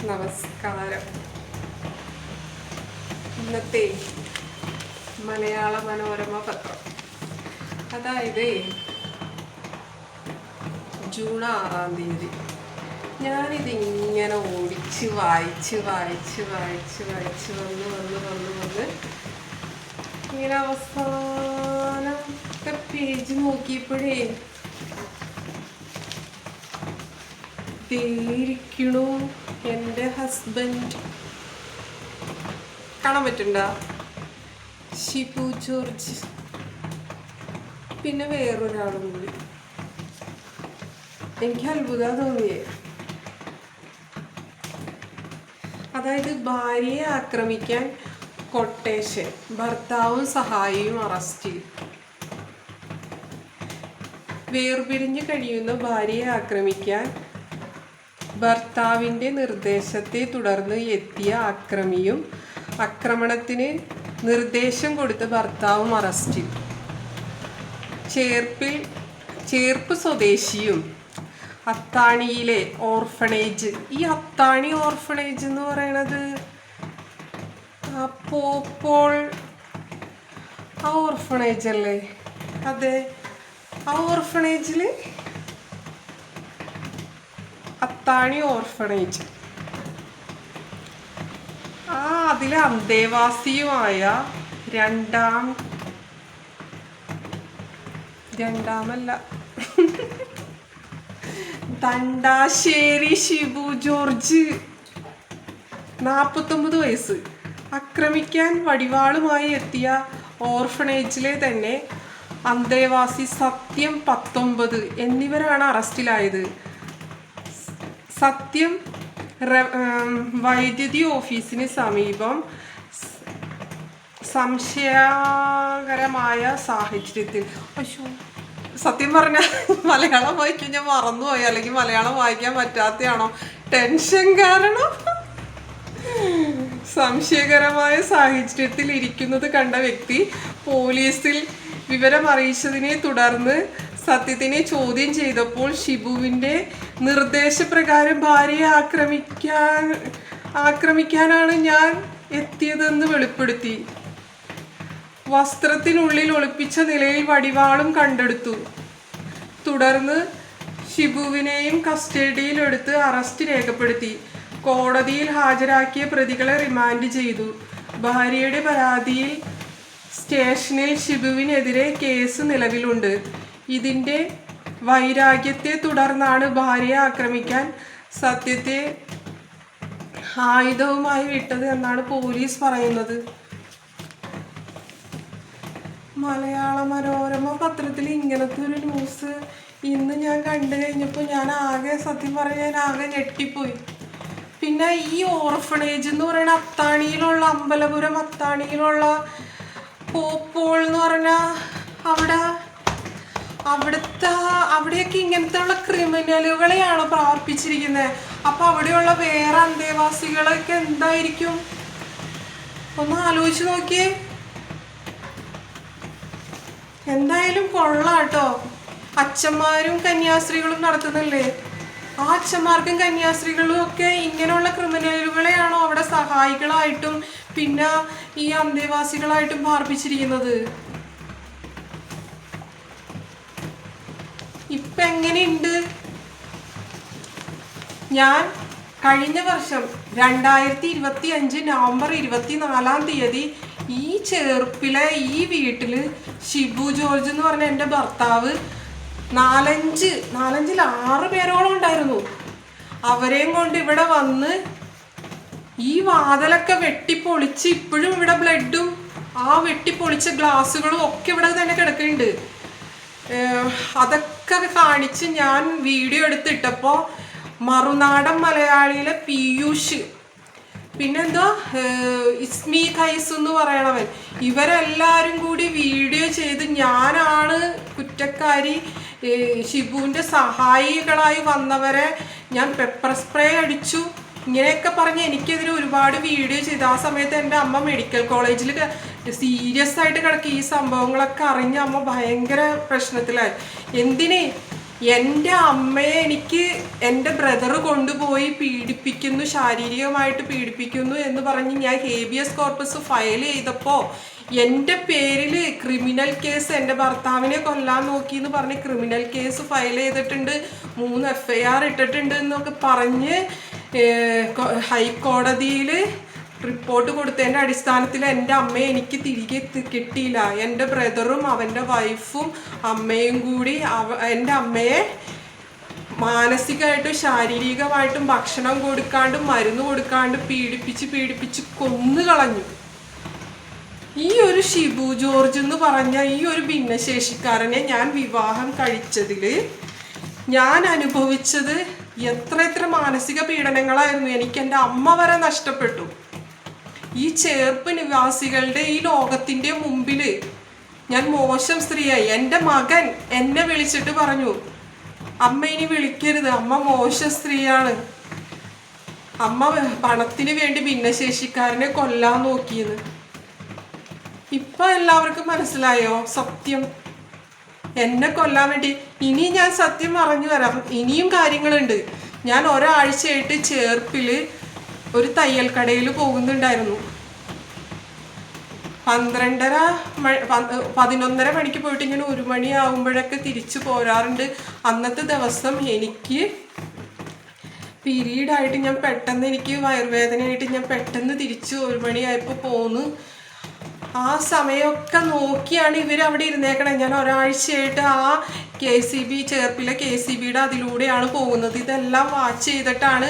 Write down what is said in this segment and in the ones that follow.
നമസ്കാരം. ഇന്നത്തെ മലയാള മനോരമ പത്രം, അതായത് ജൂൺ 6-ാം തീയതി, ഞാനിതിങ്ങനെ ഓടിച്ച് വായിച്ച് വന്ന് ഇങ്ങനെ അവസാനത്തെ പേജ് നോക്കിയപ്പോഴേ ഇരിക്കണു എൻ്റെ ഹസ്ബൻഡ്. കാണാൻ പറ്റുണ്ടോ? ഷിബു ജോർജ്. പിന്നെ വേറൊരാളും കൂടി. എനിക്ക് അത്ഭുതം തോന്നിയേ. അതായത് ഭാര്യയെ ആക്രമിക്കാൻ കൊട്ടേഷൻ, ഭർത്താവും സഹായിയും അറസ്റ്റ്. വേർപിരിഞ്ഞ് കഴിയുന്ന ഭാര്യയെ ആക്രമിക്കാൻ ഭർത്താവിൻ്റെ നിർദ്ദേശത്തെ തുടർന്ന് എത്തിയ അക്രമിയും ആക്രമണത്തിന് നിർദ്ദേശം കൊടുത്ത ഭർത്താവും അറസ്റ്റിൽ. ചേർപ്പ് സ്വദേശിയും അത്താണിയിലെ ഓർഫണേജ്. ഈ അത്താണി ഓർഫണേജ് എന്ന് പറയണത് പോപ്പോൾ ആ ഓർഫണേജ് അല്ലേ? അതെ, ആ ഓർഫണേജിൽ അത്താണി ഓർഫണേജ് അതിലെ അന്തേവാസിയുമായ രണ്ടാമല്ല തണ്ടാശ്ശേരി ഷിബു ജോർജ്, 49 വയസ്സ്, ആക്രമിക്കാൻ വടിവാളുമായി എത്തിയ ഓർഫണേജിലെ തന്നെ അന്തേവാസി സത്യം 19 എന്നിവരാണ് അറസ്റ്റിലായത്. സത്യം വൈദ്യുതി ഓഫീസിന് സമീപം സംശയകരമായ സാഹചര്യത്തിൽ. സത്യം പറഞ്ഞാൽ മലയാളം വായിക്കാൻ ഞാൻ മറന്നുപോയി, അല്ലെങ്കിൽ മലയാളം വായിക്കാൻ പറ്റാത്തയാണോ ടെൻഷൻ കാരണം. സംശയകരമായ സാഹചര്യത്തിൽ ഇരിക്കുന്നത് കണ്ട വ്യക്തി പോലീസിൽ വിവരം അറിയിച്ചതിനെ തുടർന്ന് സത്യത്തിനെ ചോദ്യം ചെയ്തപ്പോൾ ഷിബുവിൻ്റെ നിർദ്ദേശപ്രകാരം ഭാര്യയെ ആക്രമിക്കാനാണ് ഞാൻ എത്തിയതെന്ന് വെളിപ്പെടുത്തി. വസ്ത്രത്തിനുള്ളിൽ ഒളിപ്പിച്ച നിലയിൽ വടിവാളും കണ്ടെടുത്തു. തുടർന്ന് ഷിബുവിനെയും കസ്റ്റഡിയിലെടുത്ത് അറസ്റ്റ് രേഖപ്പെടുത്തി. കോടതിയിൽ ഹാജരാക്കിയ പ്രതികളെ റിമാൻഡ് ചെയ്തു. ഭാര്യയുടെ പരാതിയിൽ സ്റ്റേഷനിൽ ഷിബുവിനെതിരെ കേസ് നിലവിലുണ്ട്. ഇതിൻ്റെ വൈരാഗ്യത്തെ തുടർന്നാണ് ഭാര്യയെ ആക്രമിക്കാൻ സത്യത്തെ ആയുധവുമായി വിട്ടത് എന്നാണ് പോലീസ് പറയുന്നത്. മലയാള മനോരമ പത്രത്തിൽ ഇങ്ങനത്തെ ഒരു ന്യൂസ് ഇന്ന് ഞാൻ കണ്ടു കഴിഞ്ഞപ്പോൾ സത്യം പറഞ്ഞാൽ ആകെ ഞെട്ടിപ്പോയി. പിന്നെ ഈ ഓർഫണേജ് എന്ന് പറയുന്ന അത്താണിയിലുള്ള, അമ്പലപുരം അത്താണിയിലുള്ള പോപ്പോൾ എന്ന് പറഞ്ഞാൽ അവിടെയൊക്കെ ഇങ്ങനത്തെ ഉള്ള ക്രിമിനലുകളെയാണ് പ്രവർത്തിച്ചിരിക്കുന്നത്. അപ്പൊ അവിടെയുള്ള വേറെ അന്തേവാസികളൊക്കെ എന്തായിരിക്കും? ഒന്ന് ആലോചിച്ച് നോക്കിയേ. എന്തായാലും കൊള്ളാട്ടോ. അച്ഛന്മാരും കന്യാസ്ത്രീകളും നടത്തുന്നില്ലേ, ആ അച്ഛന്മാർക്കും കന്യാസ്ത്രീകളും ഒക്കെ ഇങ്ങനെയുള്ള ക്രിമിനലുകളെയാണോ അവിടെ സഹായികളായിട്ടും പിന്നെ ഈ അന്തേവാസികളായിട്ടും പാർപ്പിച്ചിരിക്കുന്നത്? ഇപ്പം എങ്ങനെയുണ്ട്? ഞാൻ കഴിഞ്ഞ വർഷം 2025 നവംബർ 24-ാം തീയതി ഈ ചേർപ്പിലെ ഈ വീട്ടിൽ ഷിബു ജോർജ് എന്ന് പറഞ്ഞ എൻ്റെ ഭർത്താവ് 6 പേരോളം ഉണ്ടായിരുന്നു. അവരെയും കൊണ്ട് ഇവിടെ വന്ന് ഈ വാതിലൊക്കെ വെട്ടിപ്പൊളിച്ച്, ഇപ്പോഴും ഇവിടെ ബ്ലഡും ആ വെട്ടിപ്പൊളിച്ച ഗ്ലാസ്സുകളും ഒക്കെ ഇവിടെ തന്നെ കിടക്കുന്നുണ്ട്. അതൊക്കെ കാണിച്ച് ഞാൻ വീഡിയോ എടുത്തിട്ടപ്പോൾ മറുനാടൻ മലയാളിയിലെ പീയൂഷ്, പിന്നെന്തോ ഇസ്മി ഖൈസ് എന്ന് പറയണവൻ, ഇവരെല്ലാവരും കൂടി വീഡിയോ ചെയ്ത് ഞാനാണ് കുറ്റക്കാരി, ഷിബുവിൻ്റെ സഹായികളായി വന്നവരെ ഞാൻ പെപ്പർ സ്പ്രേ അടിച്ചു, ഇങ്ങനെയൊക്കെ പറഞ്ഞ് എനിക്കെതിരെ ഒരുപാട് വീഡിയോ ചെയ്തു. ആ സമയത്ത് എൻ്റെ അമ്മ മെഡിക്കൽ കോളേജിൽ സീരിയസ് ആയിട്ട് കിടക്കി. ഈ സംഭവങ്ങളൊക്കെ അറിഞ്ഞ അമ്മ ഭയങ്കര പ്രശ്നത്തിലായി. എന്തിന് എൻ്റെ അമ്മയെ എനിക്ക് എൻ്റെ ബ്രദർ കൊണ്ടുപോയി പീഡിപ്പിക്കുന്നു, ശാരീരികമായിട്ട് പീഡിപ്പിക്കുന്നു എന്ന് പറഞ്ഞ് ഞാൻ ഹേബിയസ് കോർപ്പസ് ഫയൽ ചെയ്തപ്പോൾ എൻ്റെ പേരിൽ ക്രിമിനൽ കേസ്, എൻ്റെ ഭർത്താവിനെ കൊല്ലാൻ നോക്കി എന്ന് പറഞ്ഞ് ക്രിമിനൽ കേസ് ഫയൽ ചെയ്തിട്ടുണ്ട്, 3 FIR ഇട്ടിട്ടുണ്ട് എന്നൊക്കെ പറഞ്ഞ് ഹൈക്കോടതിയിൽ റിപ്പോർട്ട് കൊടുത്തതിൻ്റെ അടിസ്ഥാനത്തിൽ എൻ്റെ അമ്മയെ എനിക്ക് തിരികെ കിട്ടിയില്ല. എൻ്റെ ബ്രദറും അവൻ്റെ വൈഫും അമ്മയും കൂടി എൻ്റെ അമ്മയെ മാനസികമായിട്ടും ശാരീരികമായിട്ടും ഭക്ഷണം കൊടുക്കാണ്ടും മരുന്ന് കൊടുക്കാണ്ടും പീഡിപ്പിച്ച് കൊന്നു കളഞ്ഞു. ഈ ഒരു ഷിബു ജോർജ് എന്ന് പറഞ്ഞ ഈ ഒരു ഭിന്നശേഷിക്കാരനെ ഞാൻ വിവാഹം കഴിച്ചതിൽ ഞാൻ അനുഭവിച്ചത് എത്ര മാനസിക പീഡനങ്ങളായിരുന്നു. എനിക്ക് എൻ്റെ അമ്മ വരെ നഷ്ടപ്പെട്ടു. ഈ ചേർപ്പ് നിവാസികളുടെ ഈ ലോകത്തിൻ്റെ മുമ്പിൽ ഞാൻ മോശം സ്ത്രീയായി. എൻ്റെ മകൻ എന്നെ വിളിച്ചിട്ട് പറഞ്ഞു, അമ്മ ഇനി വിളിക്കരുത്, അമ്മ മോശം സ്ത്രീയാണ്, അമ്മ പണത്തിന് വേണ്ടി ഭിന്നശേഷിക്കാരനെ കൊല്ലാൻ നോക്കിയെന്ന്. ഇപ്പൊ എല്ലാവർക്കും മനസ്സിലായോ സത്യം? എന്നെ കൊല്ലാൻ വേണ്ടി. ഇനി ഞാൻ സത്യം പറഞ്ഞു തരാം, ഇനിയും കാര്യങ്ങളുണ്ട്. ഞാൻ ഒരാഴ്ചയായിട്ട് ചേർപ്പിൽ ഒരു തയ്യൽ കടയിൽ പോകുന്നുണ്ടായിരുന്നു. 11:30 മണിക്ക് പോയിട്ട് ഇങ്ങനെ 1 മണിയാകുമ്പോഴൊക്കെ തിരിച്ചു പോരാറുണ്ട്. അന്നത്തെ ദിവസം എനിക്ക് പീരീഡായിട്ട് ഞാൻ പെട്ടെന്ന്, എനിക്ക് വയറുവേദനയായിട്ട് ഞാൻ പെട്ടെന്ന് തിരിച്ച് 1 മണിയായപ്പോൾ പോന്നു. ആ സമയമൊക്കെ നോക്കിയാണ് ഇവരവിടെ ഇരുന്നേക്കണേ. ഞാൻ ഒരാഴ്ചയായിട്ട് ആ KCB, ചേർപ്പിലെ KCBയുടെ അതിലൂടെയാണ് പോകുന്നത്. ഇതെല്ലാം വാച്ച് ചെയ്തിട്ടാണ്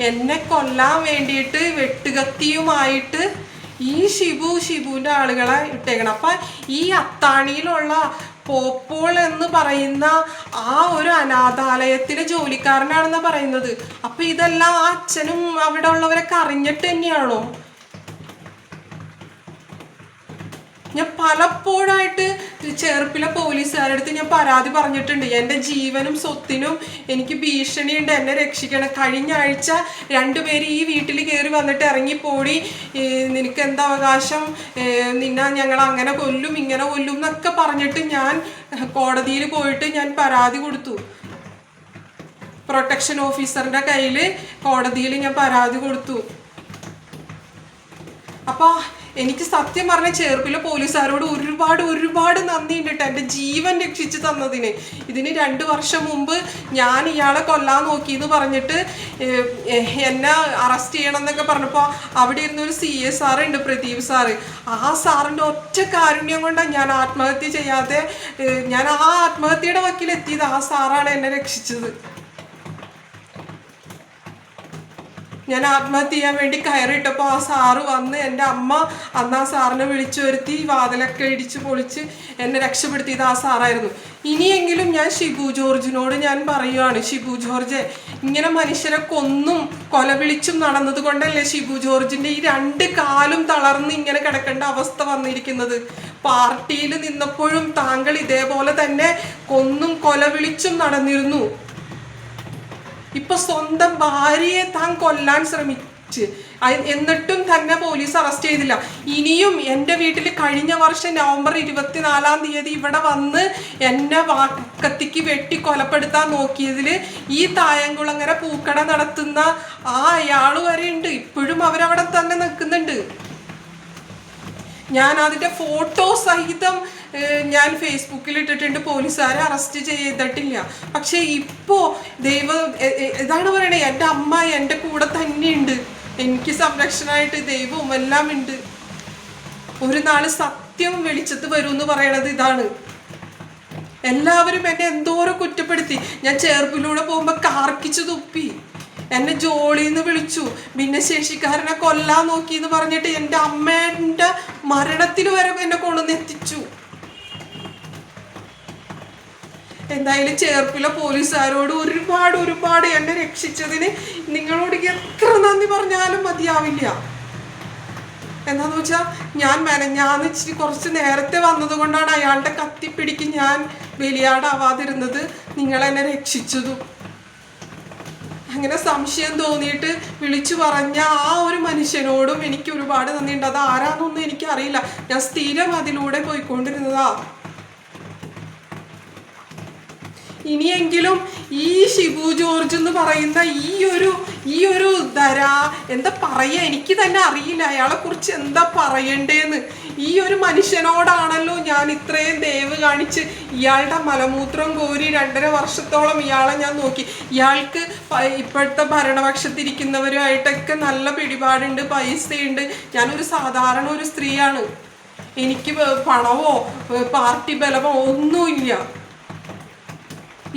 എന്നെ കൊല്ലാൻ വേണ്ടിയിട്ട് വെട്ടുകത്തിയുമായിട്ട് ഈ ഷിബുവിൻ്റെ ആളുകളെ ഇട്ടേക്കണം. അപ്പം ഈ അത്താണിയിലുള്ള പോപ്പോൾ എന്ന് പറയുന്ന ആ ഒരു അനാഥാലയത്തിലെ ജോലിക്കാരനാണെന്ന് പറയുന്നത്. അപ്പം ഇതെല്ലാം ആ അച്ഛനും അവിടെ ഉള്ളവരൊക്കെ അറിഞ്ഞിട്ട് തന്നെയാണോ? ഞാൻ പലപ്പോഴായിട്ട് ചേർപ്പിലെ പോലീസുകാരുടെ അടുത്ത് ഞാൻ പരാതി പറഞ്ഞിട്ടുണ്ട്. എൻ്റെ ജീവനും സ്വത്തിനും എനിക്ക് ഭീഷണിയുണ്ട്, എന്നെ രക്ഷിക്കണം. കഴിഞ്ഞ ആഴ്ച 2 പേര് ഈ വീട്ടിൽ കയറി വന്നിട്ട് ഇറങ്ങിപ്പോടി, നിനക്ക് എന്താ അവകാശം, നിന്നെ ഞങ്ങൾ അങ്ങനെ കൊല്ലും ഇങ്ങനെ കൊല്ലും എന്നൊക്കെ പറഞ്ഞിട്ട് ഞാൻ കോടതിയിൽ പോയിട്ട് ഞാൻ പരാതി കൊടുത്തു. പ്രൊട്ടക്ഷൻ ഓഫീസറിൻ്റെ കയ്യിൽ കോടതിയിൽ ഞാൻ പരാതി കൊടുത്തു. അപ്പോൾ എനിക്ക് സത്യം പറഞ്ഞ ചേർപ്പിലെ പോലീസുകാരോട് ഒരുപാട് നന്ദിയുണ്ട് കേട്ടോ, എൻ്റെ ജീവൻ രക്ഷിച്ച് തന്നതിന്. ഇതിന് 2 വർഷം മുമ്പ് ഞാൻ ഇയാളെ കൊല്ലാൻ നോക്കിയെന്ന് പറഞ്ഞിട്ട് എന്നെ അറസ്റ്റ് ചെയ്യണം എന്നൊക്കെ പറഞ്ഞപ്പോൾ അവിടെ ഇരുന്നൊരു CS സാറുണ്ട്, പ്രദീപ് സാറ്. ആ സാറിൻ്റെ ഒറ്റ കാരുണ്യം കൊണ്ടാണ് ഞാൻ ആത്മഹത്യ ചെയ്യാതെ ഞാൻ ആ ആത്മഹത്യയുടെ വക്കിലെത്തിയത്. ആ സാറാണ് എന്നെ രക്ഷിച്ചത്. ഞാൻ ആത്മഹത്യ ചെയ്യാൻ വേണ്ടി കയറിയിട്ടപ്പോൾ ആ സാറ് വന്ന്, എൻ്റെ അമ്മ അന്ന് ആ സാറിനെ വിളിച്ചു വരുത്തി വാതിലൊക്കെ ഇടിച്ച് പൊളിച്ച് എന്നെ രക്ഷപ്പെടുത്തിയത് ആ സാറായിരുന്നു. ഇനിയെങ്കിലും ഞാൻ ഷിബു ജോർജിനോട് ഞാൻ പറയുവാണ്, ഷിബു ജോർജ് ഇങ്ങനെ മനുഷ്യരെ കൊന്നും കൊലവിളിച്ചും നടന്നത് കൊണ്ടല്ലേ ഷിബു ജോർജിൻ്റെ ഈ 2 കാലും തളർന്ന് ഇങ്ങനെ കിടക്കേണ്ട അവസ്ഥ വന്നിരിക്കുന്നത്. പാർട്ടിയിൽ നിന്നപ്പോഴും താങ്കൾ ഇതേപോലെ തന്നെ കൊന്നും കൊലവിളിച്ചും നടന്നിരുന്നു. ഇപ്പൊ സ്വന്തം ഭാര്യയെ താൻ കൊല്ലാൻ ശ്രമിച്ച്, എന്നിട്ടും തന്നെ പോലീസ് അറസ്റ്റ് ചെയ്തില്ല. ഇനിയും എൻ്റെ വീട്ടിൽ കഴിഞ്ഞ വർഷം നവംബർ 24-ാം തീയതി ഇവിടെ വന്ന് എന്നെ കത്തിക്ക് വെട്ടി കൊലപ്പെടുത്താൻ നോക്കിയതിൽ ഈ തായംകുളങ്ങര പൂക്കട നടത്തുന്ന അയാൾ വരെ ഉണ്ട്. ഇപ്പോഴും അവരവിടെ തന്നെ നിൽക്കുന്നുണ്ട്. ഞാൻ അതിൻ്റെ ഫോട്ടോ സഹിതം ഞാൻ ഫേസ്ബുക്കിൽ ഇട്ടിട്ടുണ്ട്. പോലീസുകാരെ അറസ്റ്റ് ചെയ്തിട്ടില്ല. പക്ഷേ ഇപ്പോൾ ഇതാണ് പറയണേ, എൻ്റെ അമ്മ എൻ്റെ കൂടെ തന്നെയുണ്ട്, എനിക്ക് സംരക്ഷണമായിട്ട് ദൈവവും എല്ലാം ഉണ്ട്. ഒരു നാൾ സത്യം വെളിച്ചത്ത് വരും എന്ന് പറയണത് ഇതാണ്. എല്ലാവരും എന്നെ എന്തോരം കുറ്റപ്പെടുത്തി. ഞാൻ ചേർപ്പിലൂടെ പോകുമ്പോൾ കാർക്കിച്ചു തുപ്പി, എന്നെ ജോളിന്ന് വിളിച്ചു, ഭിന്നശേഷിക്കാരനെ കൊല്ലാൻ നോക്കി എന്ന് പറഞ്ഞിട്ട് എൻ്റെ അമ്മേൻ്റെ മരണത്തിൽ വരെ എന്നെ കൊണ്ടുവന്നെത്തിച്ചു. എന്തായാലും ചേർപ്പിലെ പോലീസുകാരോട് ഒരുപാട് എന്നെ രക്ഷിച്ചതിന് നിങ്ങളോട് എത്ര നന്ദി പറഞ്ഞാലും മതിയാവില്ല. എന്താന്ന് വെച്ചാൽ ഞാൻ ഇച്ചിരി കുറച്ച് നേരത്തെ വന്നത് കൊണ്ടാണ് അയാളുടെ കത്തിപ്പിടിക്ക് ഞാൻ ബലിയാടാവാതിരുന്നത്, നിങ്ങളെന്നെ രക്ഷിച്ചതും. അങ്ങനെ സംശയം തോന്നിയിട്ട് വിളിച്ചു പറഞ്ഞ ആ ഒരു മനുഷ്യനോടും എനിക്ക് ഒരുപാട് നന്ദിയുണ്ട്. അത് ആരാന്നൊന്നും എനിക്കറിയില്ല, ഞാൻ സ്ഥിരം അതിലൂടെ പോയിക്കൊണ്ടിരുന്നതാ. ഇനിയെങ്കിലും ഈ ഷിബു ജോർജ് എന്ന് പറയുന്ന ഈ ഒരു എന്താ പറയുക, എനിക്ക് തന്നെ അറിയില്ല അയാളെ കുറിച്ച് എന്താ പറയണ്ടേന്ന്. ഈ ഒരു മനുഷ്യനോടാണല്ലോ ഞാൻ ഇത്രയും ദയവ് കാണിച്ച് ഇയാളുടെ മലമൂത്രം കോരി 2.5 വർഷത്തോളം ഇയാളെ ഞാൻ നോക്കി. ഇയാൾക്ക് ഇപ്പോഴത്തെ ഭരണപക്ഷത്തിരിക്കുന്നവരുമായിട്ടൊക്കെ നല്ല പിടിപാടുണ്ട്, പൈസയുണ്ട്. ഞാനൊരു സാധാരണ ഒരു സ്ത്രീയാണ്. എനിക്ക് പണമോ പാർട്ടി ബലമോ ഒന്നുമില്ല.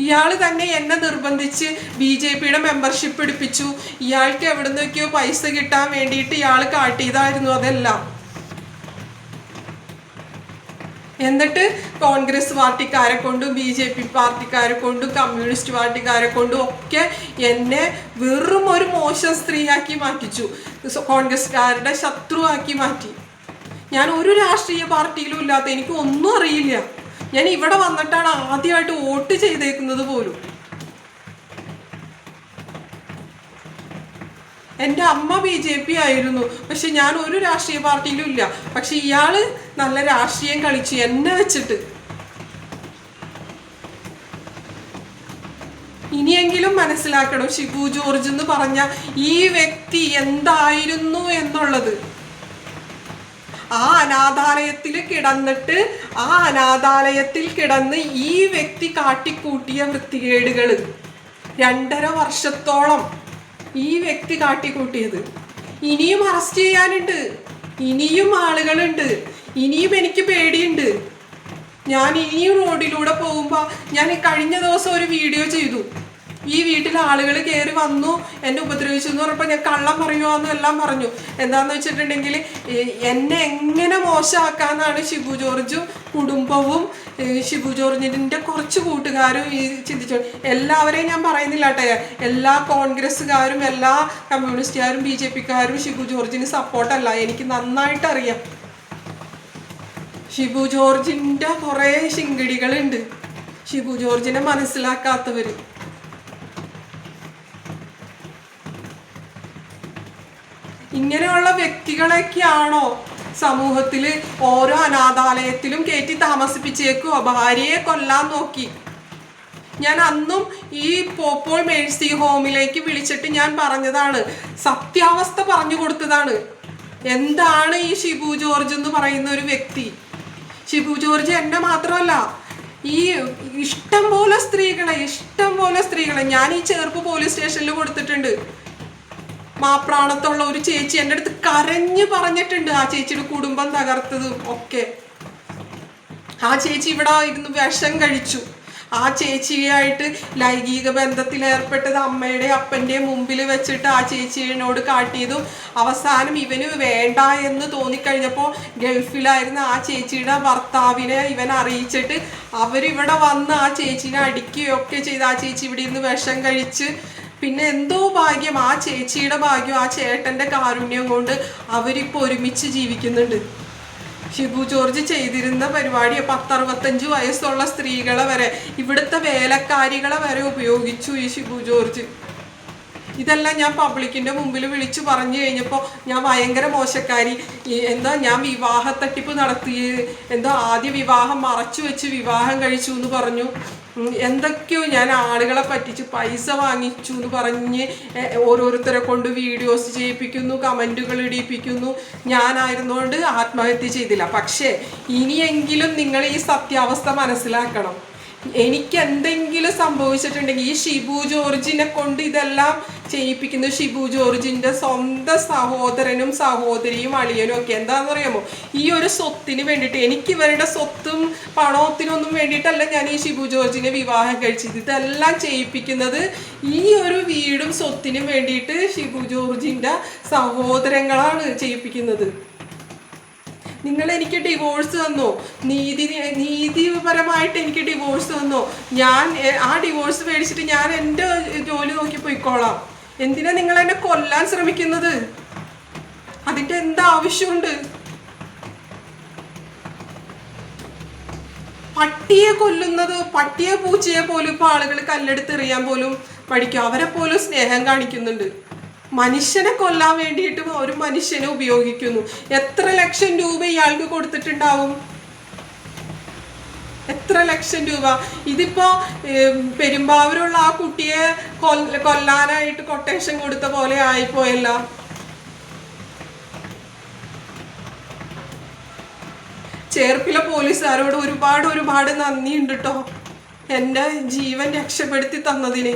ഇയാൾ തന്നെ എന്നെ നിർബന്ധിച്ച് BJPയുടെ മെമ്പർഷിപ്പ് എടുപ്പിച്ചു. ഇയാൾക്ക് എവിടെ നിന്നൊക്കെയോ പൈസ കിട്ടാൻ വേണ്ടിയിട്ട് ഇയാൾ കാട്ടിയതായിരുന്നു അതെല്ലാം. എന്നിട്ട് കോൺഗ്രസ് പാർട്ടിക്കാരെ കൊണ്ടും BJP പാർട്ടിക്കാരെ കൊണ്ടും കമ്മ്യൂണിസ്റ്റ് പാർട്ടിക്കാരെ കൊണ്ടും ഒക്കെ എന്നെ വെറും ഒരു മോശം സ്ത്രീയാക്കി മാറ്റിച്ചു, കോൺഗ്രസ്സുകാരുടെ ശത്രുവാക്കി മാറ്റി. ഞാൻ ഒരു രാഷ്ട്രീയ പാർട്ടിയിലും ഇല്ലാത്ത, എനിക്ക് ഒന്നും അറിയില്ല. ഞാൻ ഇവിടെ വന്നിട്ടാണ് ആദ്യമായിട്ട് വോട്ട് ചെയ്തേക്കുന്നത് പോലും. എൻ്റെ അമ്മ BJP ആയിരുന്നു, പക്ഷെ ഞാൻ ഒരു രാഷ്ട്രീയ പാർട്ടിയിലും ഇല്ല. പക്ഷെ ഇയാള് നല്ല രാഷ്ട്രീയം കളിച്ചു എന്നെ വെച്ചിട്ട്. ഇനിയെങ്കിലും മനസ്സിലാക്കണം ഷിബു ജോർജ് എന്ന് പറഞ്ഞ ഈ വ്യക്തി എന്തായിരുന്നു എന്നുള്ളത്. ആ അനാഥാലയത്തിൽ കിടന്ന് ഈ വ്യക്തി കാട്ടിക്കൂട്ടിയ വൃത്തികേടുകൾ 2.5 വർഷത്തോളം ഈ വ്യക്തി കാട്ടിക്കൂട്ടിയത്. ഇനിയും അറസ്റ്റ് ചെയ്യാനുണ്ട്, ഇനിയും ആളുകളുണ്ട്, ഇനിയും എനിക്ക് പേടിയുണ്ട്. ഞാൻ ഇനിയും റോഡിലൂടെ പോകുമ്പോൾ, ഞാൻ കഴിഞ്ഞ ദിവസം ഒരു വീഡിയോ ചെയ്തു. ഈ വീട്ടിൽ ആളുകൾ കയറി വന്നു എന്നെ ഉപദ്രവിച്ചു എന്ന് പറഞ്ഞപ്പോൾ ഞാൻ കള്ളം പറയുമോയെന്നും എല്ലാം പറഞ്ഞു. എന്താണെന്ന് വെച്ചിട്ടുണ്ടെങ്കിൽ എന്നെ എങ്ങനെ മോശമാക്കാന്നാണ് ഷിബു ജോർജും കുടുംബവും ഷിബു ജോർജിൻ്റെ കുറച്ച് കൂട്ടുകാരും ഈ ചിന്തിച്ചു. എല്ലാവരെയും ഞാൻ പറയുന്നില്ല കേട്ടോ. എല്ലാ കോൺഗ്രസ്സുകാരും എല്ലാ കമ്മ്യൂണിസ്റ്റുകാരും BJPക്കാരും ഷിബു ജോർജിന് സപ്പോർട്ടല്ല. എനിക്ക് നന്നായിട്ട് അറിയാം. ഷിബു ജോർജിൻ്റെ കുറേ ശിങ്കിടികളുണ്ട്, ഷിബു ജോർജിനെ മനസ്സിലാക്കാത്തവർ. ഇങ്ങനെയുള്ള വ്യക്തികളൊക്കെയാണോ സമൂഹത്തിൽ ഓരോ അനാഥാലയത്തിലും കയറ്റി താമസിപ്പിച്ചേക്കുവോ? ഭാര്യയെ കൊല്ലാൻ നോക്കി. ഞാൻ അന്നും ഈ പോപ്പോൾ മേഴ്സി ഹോമിലേക്ക് വിളിച്ചിട്ട് ഞാൻ പറഞ്ഞതാണ്, സത്യാവസ്ഥ പറഞ്ഞു കൊടുത്തതാണ്. എന്താണ് ഈ ഷിബു ജോർജ് എന്ന് പറയുന്ന ഒരു വ്യക്തി? ഷിബു ജോർജ് എന്നെ മാത്രമല്ല, ഈ ഇഷ്ടം പോലെ സ്ത്രീകളെ ഞാൻ ഈ ചേർപ്പ് പോലീസ് സ്റ്റേഷനിൽ കൊടുത്തിട്ടുണ്ട്. മാപ്രാണത്തുള്ള ഒരു ചേച്ചി എൻ്റെ അടുത്ത് കരഞ്ഞ് പറഞ്ഞിട്ടുണ്ട് ആ ചേച്ചിയുടെ കുടുംബം തകർത്തതും ഒക്കെ. ആ ചേച്ചി ഇവിടെ ഇരുന്ന് വിഷം കഴിച്ചു. ആ ചേച്ചിയായിട്ട് ലൈംഗിക ബന്ധത്തിൽ ഏർപ്പെട്ടത് അമ്മയുടെ അപ്പൻ്റെയും മുമ്പിൽ വെച്ചിട്ട് ആ ചേച്ചിയോട് കാട്ടിയതും അവസാനം ഇവന് വേണ്ട എന്ന് തോന്നിക്കഴിഞ്ഞപ്പോൾ ഗൾഫിലായിരുന്ന ആ ചേച്ചിയുടെ ഭർത്താവിനെ ഇവൻ അറിയിച്ചിട്ട് അവരിവിടെ വന്ന് ആ ചേച്ചീനെ അടിക്കുകയൊക്കെ ചെയ്ത് ആ ചേച്ചി ഇവിടെ ഇരുന്ന് വിഷം കഴിച്ച്. പിന്നെ എന്തോ ഭാഗ്യം, ആ ചേച്ചിയുടെ ഭാഗ്യം, ആ ചേട്ടൻ്റെ കാരുണ്യം കൊണ്ട് അവരിപ്പോൾ ഒരുമിച്ച് ജീവിക്കുന്നുണ്ട്. ഷിബു ജോർജ് ചെയ്തിരുന്ന പരിപാടി 10-65 വയസ്സുള്ള സ്ത്രീകളെ വരെ, ഇവിടുത്തെ വേലക്കാരികളെ വരെ ഉപയോഗിച്ചു ഈ ഷിബു ജോർജ്. ഇതെല്ലാം ഞാൻ പബ്ലിക്കിൻ്റെ മുമ്പിൽ വിളിച്ചു പറഞ്ഞു കഴിഞ്ഞപ്പോൾ ഞാൻ ഭയങ്കര മോശക്കാരി, ഞാൻ വിവാഹ തട്ടിപ്പ് നടത്തി, ആദ്യ വിവാഹം മറച്ചു വെച്ച് വിവാഹം കഴിച്ചു എന്ന് പറഞ്ഞു, എന്തൊക്കെയോ ഞാൻ ആളുകളെ പറ്റിച്ച് പൈസ വാങ്ങിച്ചു എന്ന് പറഞ്ഞ് ഓരോരുത്തരെ കൊണ്ട് വീഡിയോസ് ചെയ്യിപ്പിക്കുന്നു, കമൻറ്റുകൾ ഇടിയിപ്പിക്കുന്നു. ഞാനായിരുന്നുകൊണ്ട് ആത്മഹത്യ ചെയ്തില്ല. പക്ഷേ ഇനിയെങ്കിലും നിങ്ങൾ ഈ സത്യാവസ്ഥ മനസ്സിലാക്കണം. എനിക്ക് എന്തെങ്കിലും സംഭവിച്ചിട്ടുണ്ടെങ്കിൽ ഈ ഷിബു ജോർജിനെ കൊണ്ട് ഇതെല്ലാം ചെയ്യിപ്പിക്കുന്നു. ഷിബു ജോർജിൻ്റെ സ്വന്തം സഹോദരനും സഹോദരിയും അളിയനും ഒക്കെ. എന്താണെന്ന് അറിയാമോ, ഈ ഒരു സ്വത്തിന് വേണ്ടിയിട്ട്, എനിക്ക് ഇവരുടെ സ്വത്തും പണത്തിനൊന്നും വേണ്ടിയിട്ടല്ല ഞാൻ ഈ ഷിബു ജോർജിനെ വിവാഹം കഴിച്ചത്. ഇതെല്ലാം ചെയ്യിപ്പിക്കുന്നത് ഈ ഒരു വീടും സ്വത്തിനും വേണ്ടിയിട്ട് ഷിബു ജോർജിൻ്റെ സഹോദരങ്ങളാണ് ചെയ്യിപ്പിക്കുന്നത്. നിങ്ങൾ എനിക്ക് ഡിവോഴ്സ് തന്നോ, നീതിപരമായിട്ട് എനിക്ക് ഡിവോഴ്സ് തന്നോ, ഞാൻ ആ ഡിവോഴ്സ് മേടിച്ചിട്ട് ഞാൻ എൻ്റെ ജോലി നോക്കി പോയിക്കോളാം. എന്തിനാ നിങ്ങൾ എന്നെ കൊല്ലാൻ ശ്രമിക്കുന്നത്? അതിൻ്റെ എന്താവശ്യമുണ്ട്? പട്ടിയെ കൊല്ലുന്നത്, പട്ടിയെ പൂച്ചയെ പോലും ഇപ്പോൾ ആളുകൾ കല്ലെടുത്തെറിയാൻ പോലും പഠിക്കും. അവരെ പോലും സ്നേഹം കാണിക്കുന്നുണ്ട്. മനുഷ്യനെ കൊല്ലാൻ വേണ്ടിയിട്ടും ഒരു മനുഷ്യനെ ഉപയോഗിക്കുന്നു. എത്ര ലക്ഷം രൂപ ഇയാൾക്ക് കൊടുത്തിട്ടുണ്ടാവും? എത്ര ലക്ഷം രൂപ. ഇതിപ്പോ പെരുമ്പാവൂരുള്ള ആ കുട്ടിയെ കൊല്ലാനായിട്ട് കൊട്ടേഷൻ കൊടുത്ത പോലെ ആയിപ്പോയല്ലോ. ചേർപ്പിലെ പോലീസുകാരോട് ഒരുപാട് നന്ദിയുണ്ട് കേട്ടോ, എൻ്റെ ജീവൻ രക്ഷപ്പെടുത്തി തന്നതിന്.